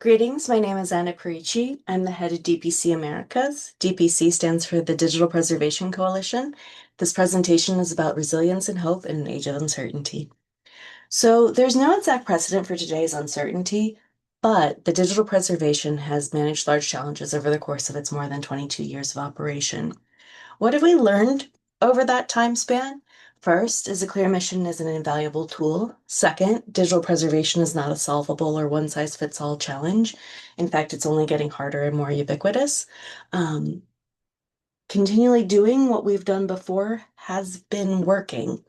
Greetings, my name is Anna Perricci. I'm the head of DPC Americas. DPC stands for the Digital Preservation Coalition. This presentation is about resilience and hope in an age of uncertainty. So there's no exact precedent for today's uncertainty, but the digital preservation has managed large challenges over the course of its more than 22 years of operation. What have we learned over that time span? First, is a clear mission is an invaluable tool. Second, digital preservation is not a solvable or one-size-fits-all challenge. In fact, it's only getting harder and more ubiquitous. Um, Continually doing what we've done before has been working,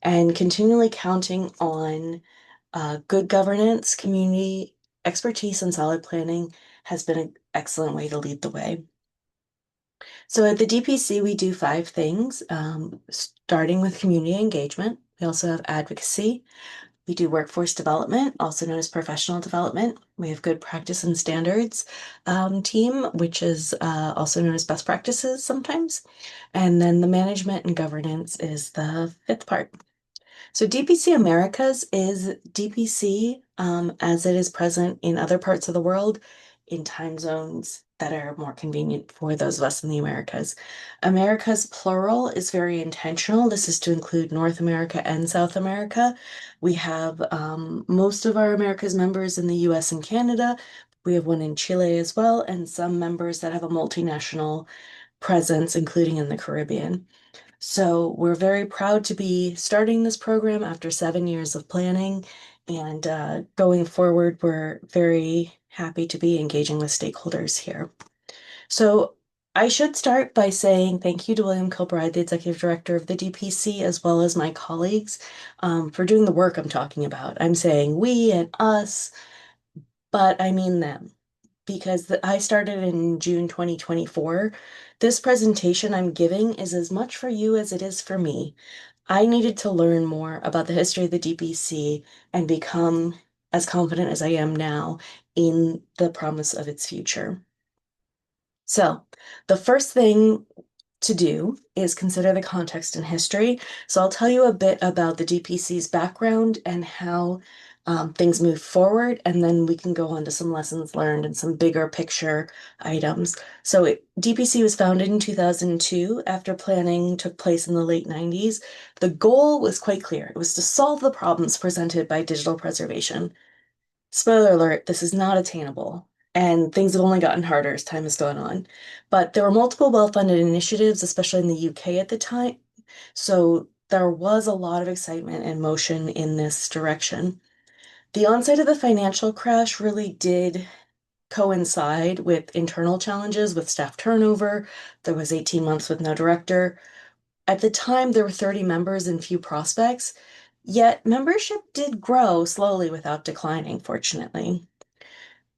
and continually counting on good governance, community expertise, and solid planning has been an excellent way to lead the way. So at the DPC, we do five things, starting with community engagement. We also have advocacy. We do workforce development, also known as professional development. We have good practice and standards team, which is also known as best practices sometimes. And then the management and governance is the fifth part. So DPC Americas is DPC as it is present in other parts of the world in time zones that are more convenient for those of us in the Americas. Americas plural is very intentional. This is to include North America and South America. We have most of our Americas members in the US and Canada. We have one in Chile as well, and some members that have a multinational presence, including in the Caribbean. So we're very proud to be starting this program after 7 years of planning. And going forward, we're very happy to be engaging with stakeholders here. So I should start by saying thank you to William Kilbride, the Executive Director of the DPC, as well as my colleagues for doing the work I'm talking about. I'm saying we and us, but I mean them because I started in June 2024. This presentation I'm giving is as much for you as it is for me. I needed to learn more about the history of the DPC and become as confident as I am now in the promise of its future. So, the first thing to do is consider the context and history. So I'll tell you a bit about the DPC's background and how things move forward, and then we can go on to some lessons learned and some bigger picture items. So DPC was founded in 2002 after planning took place in the late 90s. The goal was quite clear. It was to solve the problems presented by digital preservation. Spoiler alert, this is not attainable, and things have only gotten harder as time has gone on. But there were multiple well-funded initiatives, especially in the UK at the time, so there was a lot of excitement and motion in this direction. The onset of the financial crash really did coincide with internal challenges with staff turnover. There was 18 months with no director. At the time, there were 30 members and few prospects, yet membership did grow slowly without declining, fortunately.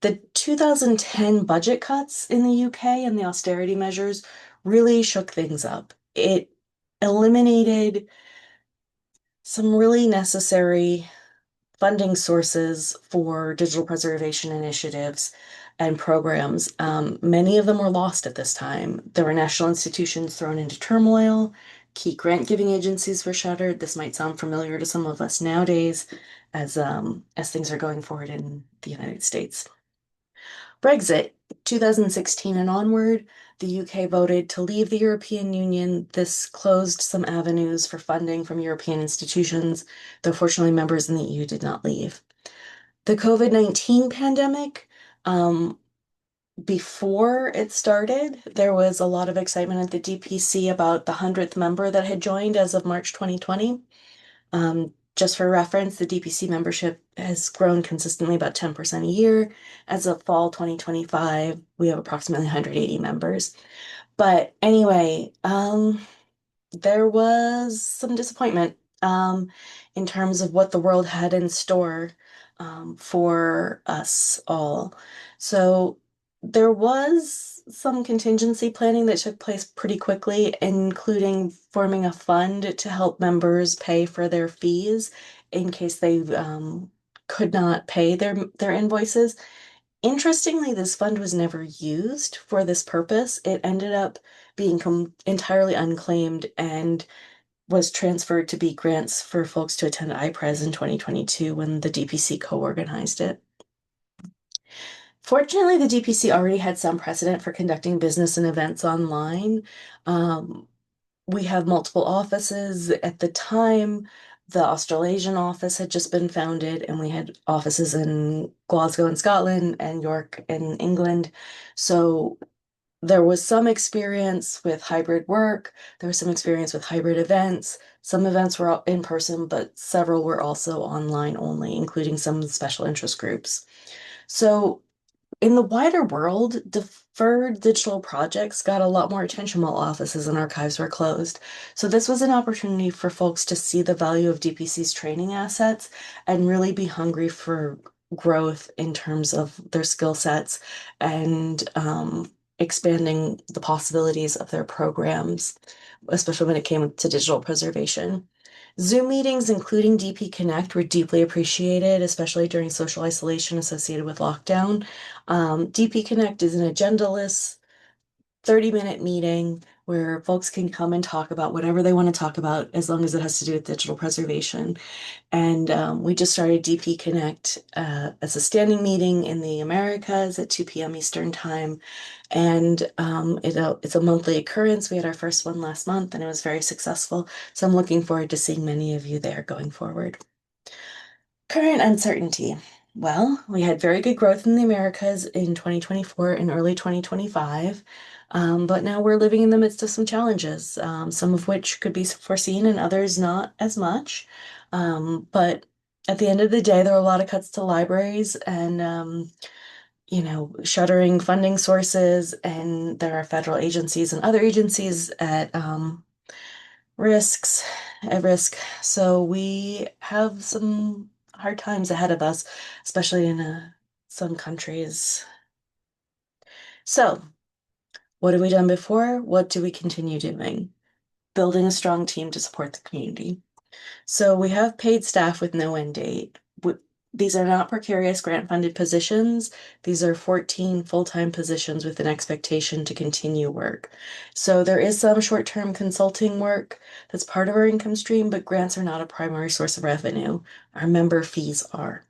The 2010 budget cuts in the UK and the austerity measures really shook things up. It eliminated some really necessary funding sources for digital preservation initiatives and programs. Many of them were lost at this time. There were national institutions thrown into turmoil. Key grant giving agencies were shuttered. This might sound familiar to some of us nowadays as things are going forward in the United States. Brexit, 2016 and onward, the UK voted to leave the European Union. This closed some avenues for funding from European institutions, though fortunately members in the EU did not leave. The COVID-19 pandemic, before it started, there was a lot of excitement at the DPC about the 100th member that had joined as of March 2020. Just for reference, the DPC membership has grown consistently about 10% a year. As of fall 2025, we have approximately 180 members. But anyway, there was some disappointment in terms of what the world had in store for us all. So there was some contingency planning that took place pretty quickly, including forming a fund to help members pay for their fees in case they could not pay their invoices. Interestingly, this fund was never used for this purpose. It ended up being entirely unclaimed and was transferred to be grants for folks to attend iPres in 2022 when the DPC co-organized it. Fortunately, the DPC already had some precedent for conducting business and events online. Um, we have multiple offices. At the time, the Australasian office had just been founded, and we had offices in Glasgow in Scotland and York in England. So there was some experience with hybrid work. There was some experience with hybrid events. Some events were in person, but several were also online only, including some special interest groups. So in the wider world, deferred digital projects got a lot more attention while offices and archives were closed. So this was an opportunity for folks to see the value of DPC's training assets and really be hungry for growth in terms of their skill sets and expanding the possibilities of their programs, especially when it came to digital preservation. Zoom meetings, including DP Connect, were deeply appreciated, especially during social isolation associated with lockdown. DP Connect is an agendaless 30-minute meeting where folks can come and talk about whatever they want to talk about as long as it has to do with digital preservation. And we just started DP Connect as a standing meeting in the Americas at 2 p.m. Eastern Time. And it's a monthly occurrence. We had our first one last month and it was very successful. So I'm looking forward to seeing many of you there going forward. Current uncertainty. Well, we had very good growth in the Americas in 2024 and early 2025, but now we're living in the midst of some challenges, some of which could be foreseen and others not as much. But at the end of the day, there are a lot of cuts to libraries and, shuttering funding sources, and there are federal agencies and other agencies risks at risk. So we have some hard times ahead of us, especially in some countries. So, what have we done before? What do we continue doing? Building a strong team to support the community. So we have paid staff with no end date. These are not precarious grant-funded positions. These are 14 full-time positions with an expectation to continue work. So there is some short-term consulting work that's part of our income stream, but grants are not a primary source of revenue. Our member fees are.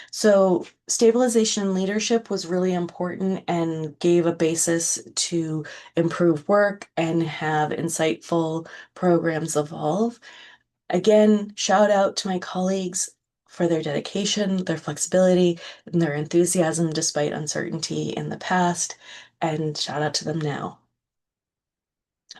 So stabilization and leadership was really important and gave a basis to improve work and have insightful programs evolve. Again, shout out to my colleagues for their dedication, their flexibility, and their enthusiasm despite uncertainty in the past, and shout out to them now.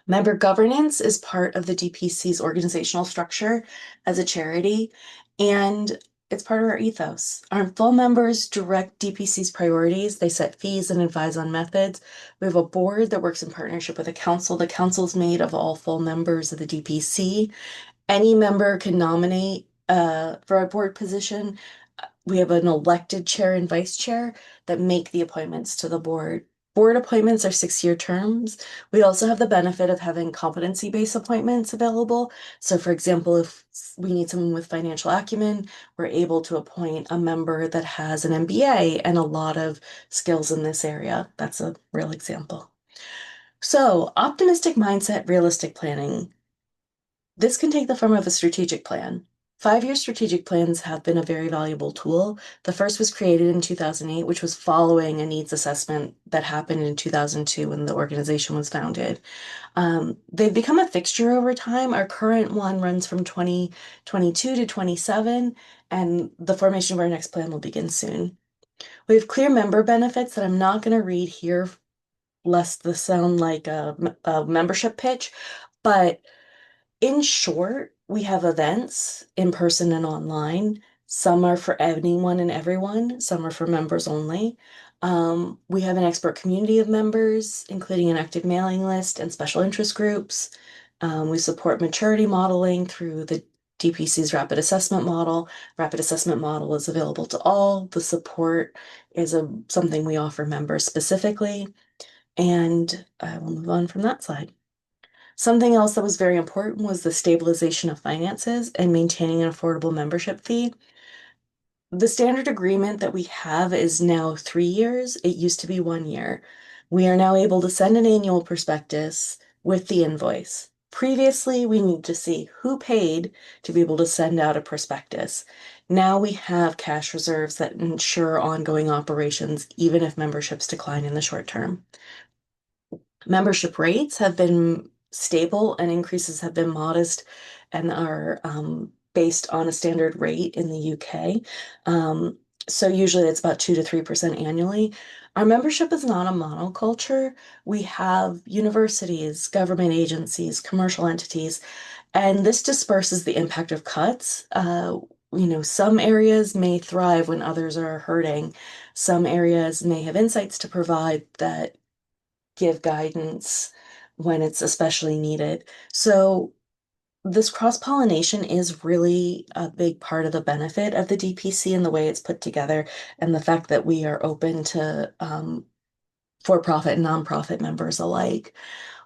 Member governance is part of the DPC's organizational structure as a charity, and it's part of our ethos. Our full members direct DPC's priorities. They set fees and advise on methods. We have a board that works in partnership with a council. The council is made of all full members of the DPC. Any member can nominate for a board position. We have an elected chair and vice chair that make the appointments to the board. Board appointments are 6-year terms. We also have the benefit of having competency-based appointments available. So for example, if we need someone with financial acumen, we're able to appoint a member that has an MBA and a lot of skills in this area. That's a real example. So optimistic mindset, realistic planning. This can take the form of a strategic plan. 5-year strategic plans have been a very valuable tool. The first was created in 2008, which was following a needs assessment that happened in 2002 when the organization was founded. They've become a fixture over time. Our current one runs from 2022 to 27, and the formation of our next plan will begin soon. We have clear member benefits that I'm not going to read here, lest this sound like a membership pitch, but in short, we have events in person and online. Some are for anyone and everyone, some are for members only. We have an expert community of members, including an active mailing list and special interest groups. We support maturity modeling through the DPC's rapid assessment model. Rapid assessment model is available to all. The support is something we offer members specifically. And I will move on from that slide. Something else that was very important was the stabilization of finances and maintaining an affordable membership fee. The standard agreement that we have is now 3 years. It used to be 1 year. We are now able to send an annual prospectus with the invoice. Previously, we need to see who paid to be able to send out a prospectus. Now we have cash reserves that ensure ongoing operations, even if memberships decline in the short term. Membership rates have been stable and increases have been modest and are based on a standard rate in the UK. Um, so usually it's about 2 to 3% annually. Our membership is not a monoculture. We have universities, government agencies, commercial entities, and this disperses the impact of cuts. Some areas may thrive when others are hurting. Some areas may have insights to provide that give guidance when it's especially needed. So this cross-pollination is really a big part of the benefit of the DPC and the way it's put together, and the fact that we are open to for-profit and nonprofit members alike.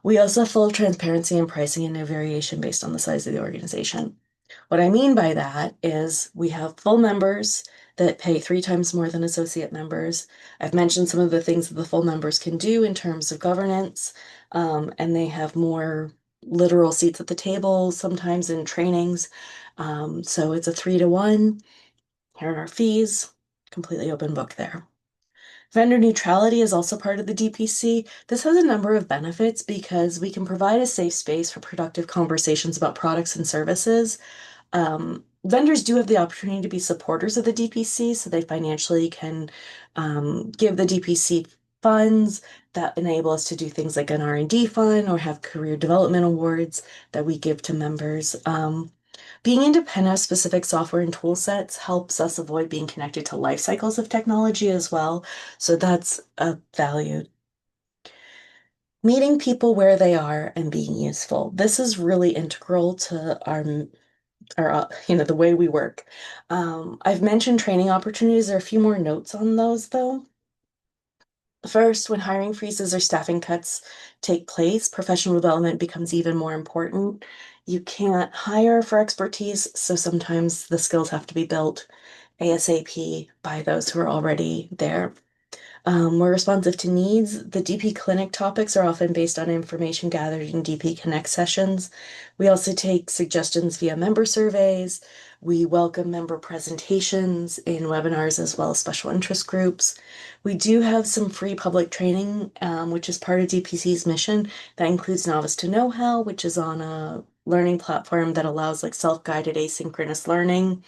We also have full transparency in pricing and no variation based on the size of the organization. What I mean by that is we have full members that pay 3 times more than associate members. I've mentioned some of the things that the full members can do in terms of governance, and they have more literal seats at the table, sometimes in trainings. So it's a 3 to 1. Here are our fees, completely open book there. Vendor neutrality is also part of the DPC. This has a number of benefits because we can provide a safe space for productive conversations about products and services. Vendors do have the opportunity to be supporters of the DPC, so they financially can give the DPC funds that enable us to do things like an R&D fund or have career development awards that we give to members. Being independent of specific software and tool sets helps us avoid being connected to life cycles of technology as well. So that's a value. Meeting people where they are and being useful. This is really integral to the way we work. I've mentioned training opportunities. There are a few more notes on those though. First, when hiring freezes or staffing cuts take place, professional development becomes even more important. You can't hire for expertise, so sometimes the skills have to be built ASAP by those who are already there. More responsive to needs. The DP Clinic topics are often based on information gathered in DP Connect sessions. We also take suggestions via member surveys. We welcome member presentations in webinars as well as special interest groups. We do have some free public training, which is part of DPC's mission. That includes Novice to Know-How, which is on a learning platform that allows like self-guided asynchronous learning.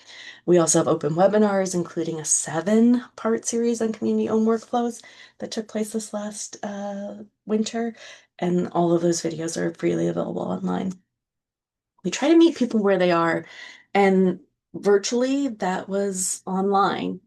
We also have open webinars, including a 7-part series on community-owned workflows that took place this last winter, and all of those videos are freely available online. We try to meet people where they are, and virtually that was online,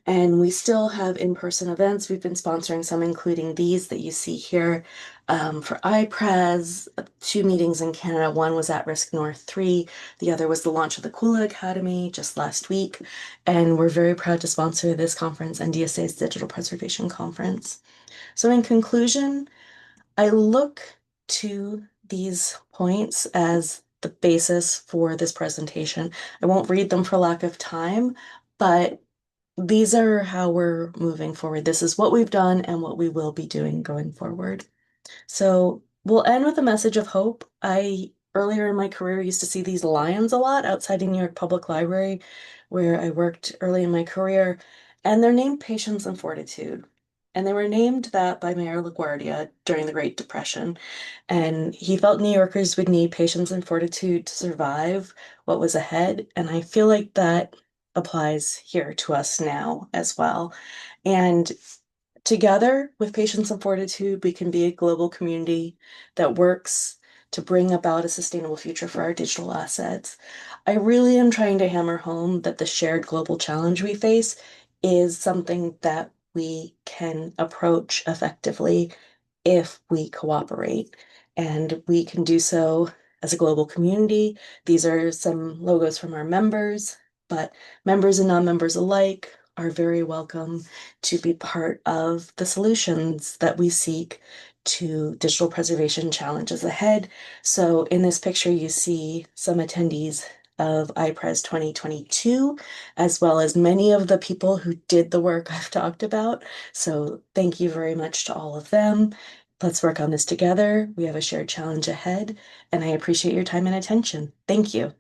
and we still have in-person events. We've been sponsoring some, including these that you see here for iPres, 2 meetings in Canada. One was At Risk North 3, the other was the launch of the Kula Academy just last week, and we're very proud to sponsor this conference, NDSA's Digital Preservation Conference. So in conclusion, I look to these points as the basis for this presentation. I won't read them for lack of time, but these are how we're moving forward. This is what we've done and what we will be doing going forward. So we'll end with a message of hope. I earlier in my career used to see these lions a lot outside of New York Public Library, where I worked early in my career, and they're named Patience and Fortitude. And they were named that by Mayor LaGuardia during the Great Depression. And he felt New Yorkers would need patience and fortitude to survive what was ahead. And I feel like that applies here to us now as well. And together with patience and fortitude, we can be a global community that works to bring about a sustainable future for our digital assets. I really am trying to hammer home that the shared global challenge we face is something that we can approach effectively if we cooperate. And we can do so as a global community. These are some logos from our members, but members and non-members alike are very welcome to be part of the solutions that we seek to digital preservation challenges ahead. So in this picture, you see some attendees of iPres 2022, as well as many of the people who did the work I've talked about. So thank you very much to all of them. Let's work on this together. We have a shared challenge ahead, and I appreciate your time and attention. Thank you.